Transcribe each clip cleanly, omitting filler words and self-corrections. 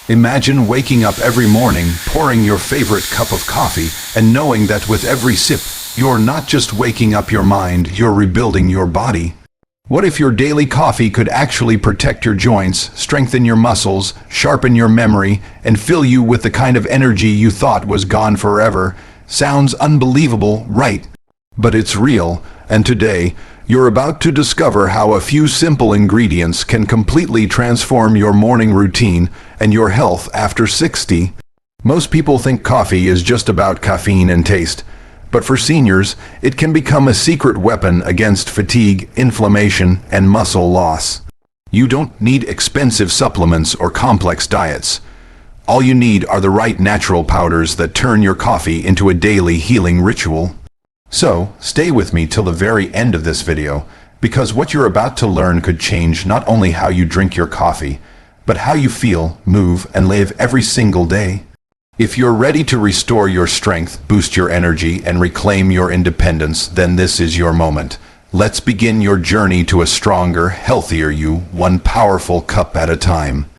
Imagine waking up every morning, pouring your favorite cup of coffee, and knowing that with every sip, you're not just waking up your mind, you're rebuilding your body. What if your daily coffee could actually protect your joints, strengthen your muscles, sharpen your memory, and fill you with the kind of energy you thought was gone forever? Sounds unbelievable, right? But it's real, and today, you're about to discover how a few simple ingredients can completely transform your morning routine and your health after 60. Most people think coffee is just about caffeine and taste, but for seniors, it can become a secret weapon against fatigue, inflammation, and muscle loss. You don't need expensive supplements or complex diets. All you need are the right natural powders that turn your coffee into a daily healing ritual. So, stay with me till the very end of this video, because what you're about to learn could change not only how you drink your coffee, but how you feel, move, and live every single day. If you're ready to restore your strength, boost your energy, and reclaim your independence, then this is your moment. Let's begin your journey to a stronger, healthier you, one powerful cup at a time.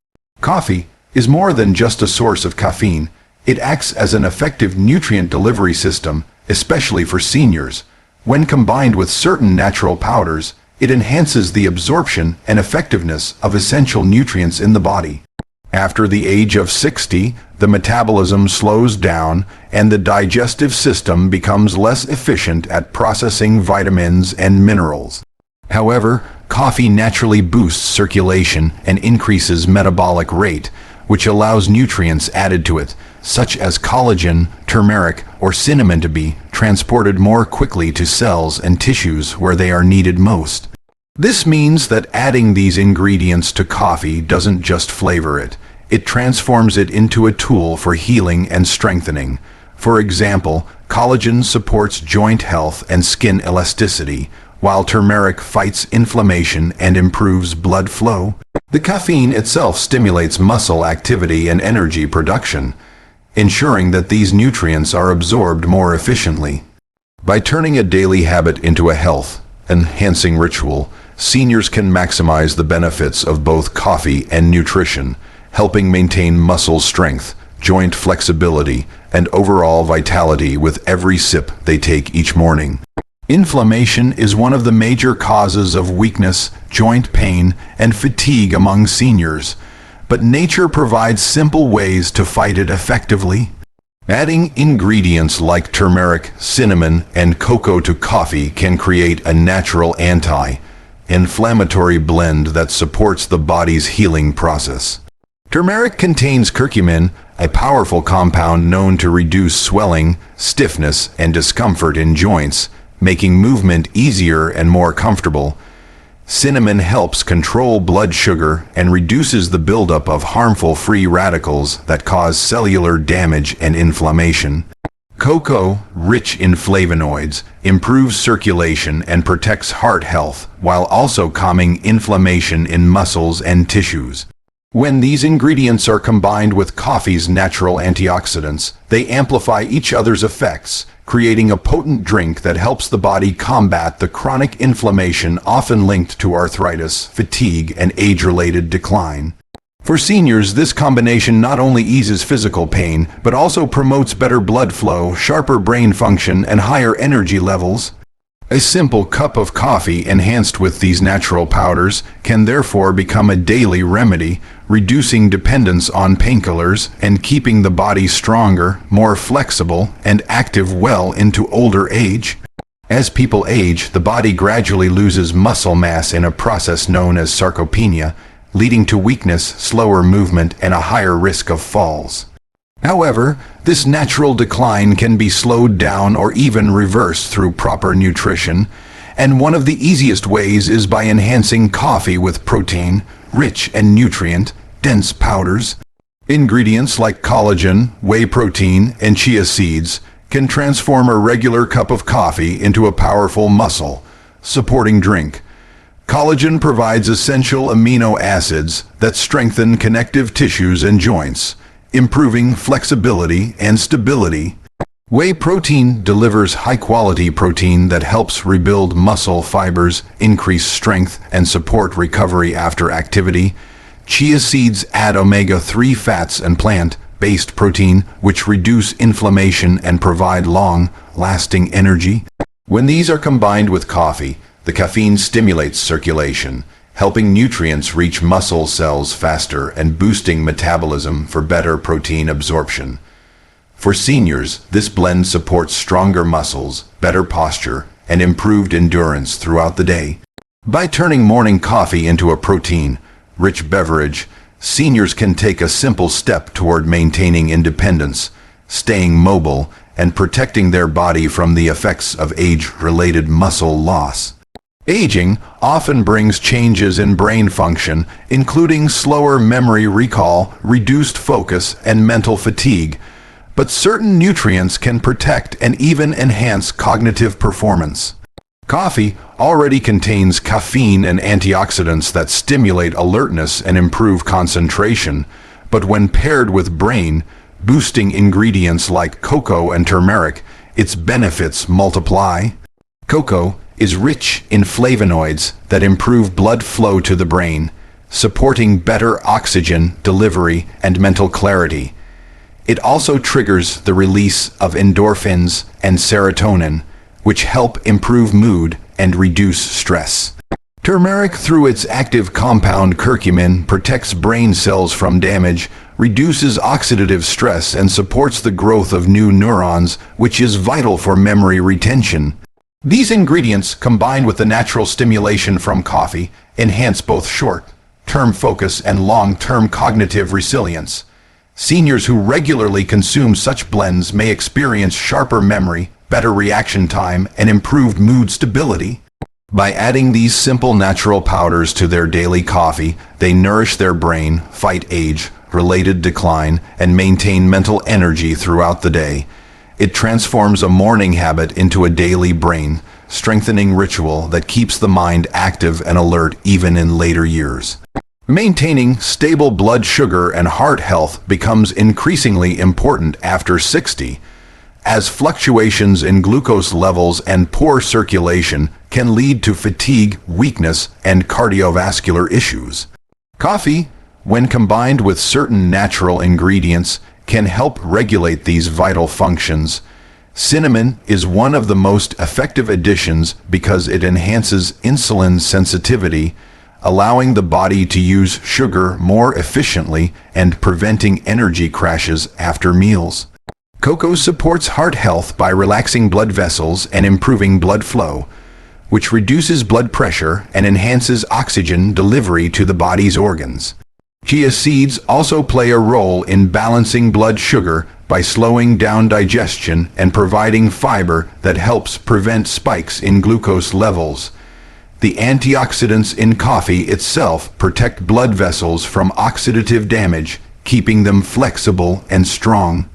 Coffee is more than just a source of caffeine. It acts as an effective nutrient delivery system, especially for seniors. When combined with certain natural powders, it enhances the absorption and effectiveness of essential nutrients in the body. After the age of 60, the metabolism slows down and the digestive system becomes less efficient at processing vitamins and minerals. However, coffee naturally boosts circulation and increases metabolic rate, which allows nutrients added to it, such as collagen, turmeric, or cinnamon to be transported more quickly to cells and tissues where they are needed most. This means that adding these ingredients to coffee doesn't just flavor it, it transforms it into a tool for healing and strengthening. For example, collagen supports joint health and skin elasticity, while turmeric fights inflammation and improves blood flow. The caffeine itself stimulates muscle activity and energy production, ensuring that these nutrients are absorbed more efficiently. By turning a daily habit into a health-enhancing ritual, seniors can maximize the benefits of both coffee and nutrition, helping maintain muscle strength, joint flexibility, and overall vitality with every sip they take each morning. Inflammation is one of the major causes of weakness, joint pain, and fatigue among seniors, but nature provides simple ways to fight it effectively. Adding ingredients like turmeric, cinnamon, and cocoa to coffee can create a natural anti-inflammatory blend that supports the body's healing process. Turmeric contains curcumin, a powerful compound known to reduce swelling, stiffness, and discomfort in joints, making movement easier and more comfortable. Cinnamon helps control blood sugar and reduces the buildup of harmful free radicals that cause cellular damage and inflammation. Cocoa, rich in flavonoids, improves circulation and protects heart health, while also calming inflammation in muscles and tissues. When these ingredients are combined with coffee's natural antioxidants, they amplify each other's effects, creating a potent drink that helps the body combat the chronic inflammation often linked to arthritis, fatigue, and age-related decline. For seniors, this combination not only eases physical pain, but also promotes better blood flow, sharper brain function, and higher energy levels. A simple cup of coffee enhanced with these natural powders can therefore become a daily remedy, reducing dependence on painkillers and keeping the body stronger, more flexible, and active well into older age. As people age, the body gradually loses muscle mass in a process known as sarcopenia, leading to weakness, slower movement, and a higher risk of falls. However, this natural decline can be slowed down or even reversed through proper nutrition, and one of the easiest ways is by enhancing coffee with protein, rich and nutrient-dense powders. Ingredients like collagen, whey protein, and chia seeds can transform a regular cup of coffee into a powerful muscle-supporting drink. Collagen provides essential amino acids that strengthen connective tissues and joints, improving flexibility and stability. Whey protein delivers high-quality protein that helps rebuild muscle fibers, increase strength, and support recovery after activity. Chia seeds add omega-3 fats and plant-based protein, which reduce inflammation and provide long-lasting energy. When these are combined with coffee, the caffeine stimulates circulation, helping nutrients reach muscle cells faster and boosting metabolism for better protein absorption. For seniors, this blend supports stronger muscles, better posture, and improved endurance throughout the day. By turning morning coffee into a protein-rich beverage, seniors can take a simple step toward maintaining independence, staying mobile, and protecting their body from the effects of age-related muscle loss. Aging often brings changes in brain function, including slower memory recall, reduced focus, and mental fatigue, but certain nutrients can protect and even enhance cognitive performance. Coffee already contains caffeine and antioxidants that stimulate alertness and improve concentration, but when paired with brain-boosting ingredients like cocoa and turmeric, its benefits multiply. Cocoa is rich in flavonoids that improve blood flow to the brain, supporting better oxygen delivery and mental clarity. It also triggers the release of endorphins and serotonin, which help improve mood and reduce stress. Turmeric, through its active compound curcumin, protects brain cells from damage, reduces oxidative stress, and supports the growth of new neurons, which is vital for memory retention. These ingredients, combined with the natural stimulation from coffee, enhance both short-term focus and long-term cognitive resilience. Seniors who regularly consume such blends may experience sharper memory, better reaction time, and improved mood stability. By adding these simple natural powders to their daily coffee, they nourish their brain, fight age-related decline, and maintain mental energy throughout the day. It transforms a morning habit into a daily brain-strengthening ritual that keeps the mind active and alert even in later years. Maintaining stable blood sugar and heart health becomes increasingly important after 60, as fluctuations in glucose levels and poor circulation can lead to fatigue, weakness, and cardiovascular issues. Coffee, when combined with certain natural ingredients, can help regulate these vital functions. Cinnamon is one of the most effective additions because it enhances insulin sensitivity, allowing the body to use sugar more efficiently and preventing energy crashes after meals. Cocoa supports heart health by relaxing blood vessels and improving blood flow, which reduces blood pressure and enhances oxygen delivery to the body's organs. Chia seeds also play a role in balancing blood sugar by slowing down digestion and providing fiber that helps prevent spikes in glucose levels. The antioxidants in coffee itself protect blood vessels from oxidative damage, keeping them flexible and strong.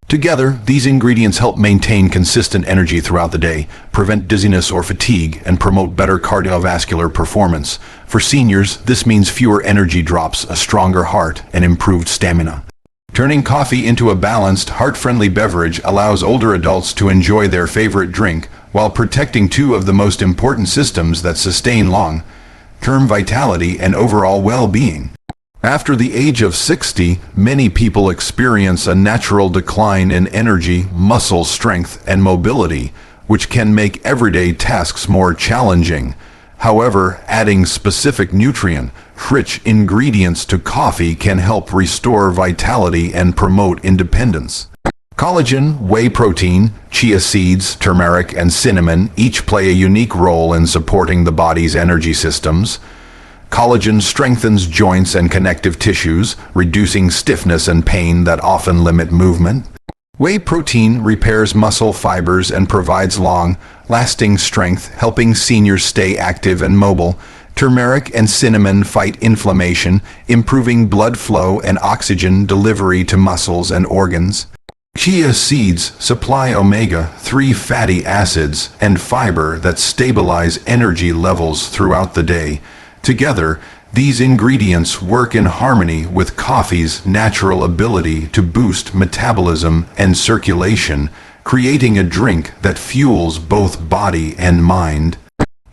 Together, these ingredients help maintain consistent energy throughout the day, prevent dizziness or fatigue, and promote better cardiovascular performance. For seniors, this means fewer energy drops, a stronger heart, and improved stamina. Turning coffee into a balanced, heart-friendly beverage allows older adults to enjoy their favorite drink while protecting two of the most important systems that sustain long-term vitality and overall well-being. After the age of 60, many people experience a natural decline in energy, muscle strength, and mobility, which can make everyday tasks more challenging. However, adding specific nutrient-rich ingredients to coffee can help restore vitality and promote independence. Collagen, whey protein, chia seeds, turmeric, and cinnamon each play a unique role in supporting the body's energy systems. Collagen strengthens joints and connective tissues, reducing stiffness and pain that often limit movement. Whey protein repairs muscle fibers and provides long-lasting strength, helping seniors stay active and mobile. Turmeric and cinnamon fight inflammation, improving blood flow and oxygen delivery to muscles and organs. Chia seeds supply omega-3 fatty acids and fiber that stabilize energy levels throughout the day. Together, these ingredients work in harmony with coffee's natural ability to boost metabolism and circulation, creating a drink that fuels both body and mind.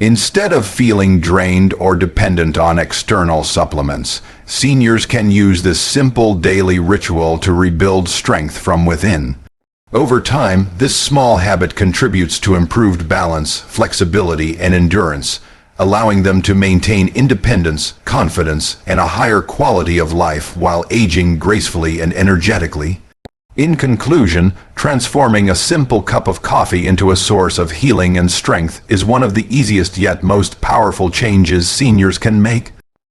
Instead of feeling drained or dependent on external supplements, seniors can use this simple daily ritual to rebuild strength from within. Over time, this small habit contributes to improved balance, flexibility, and endurance, allowing them to maintain independence, confidence, and a higher quality of life while aging gracefully and energetically. In conclusion, transforming a simple cup of coffee into a source of healing and strength is one of the easiest yet most powerful changes seniors can make.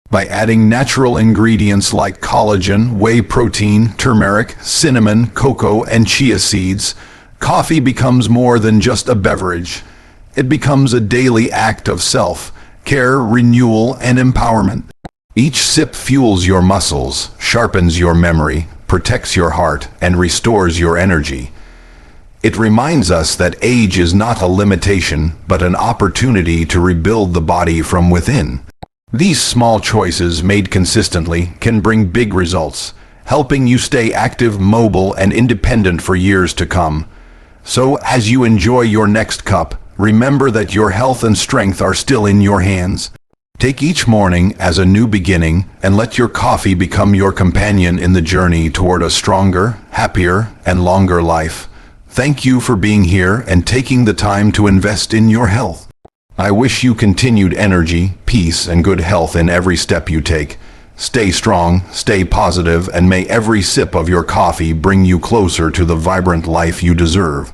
By adding natural ingredients like collagen, whey protein, turmeric, cinnamon, cocoa, and chia seeds, coffee becomes more than just a beverage. It becomes a daily act of self-care, renewal, and empowerment. Each sip fuels your muscles, sharpens your memory, protects your heart, and restores your energy. It reminds us that age is not a limitation, but an opportunity to rebuild the body from within. These small choices made consistently can bring big results, helping you stay active, mobile, and independent for years to come. So, as you enjoy your next cup, remember that your health and strength are still in your hands. Take each morning as a new beginning and let your coffee become your companion in the journey toward a stronger, happier, and longer life. Thank you for being here and taking the time to invest in your health. I wish you continued energy, peace, and good health in every step you take. Stay strong, stay positive, and may every sip of your coffee bring you closer to the vibrant life you deserve.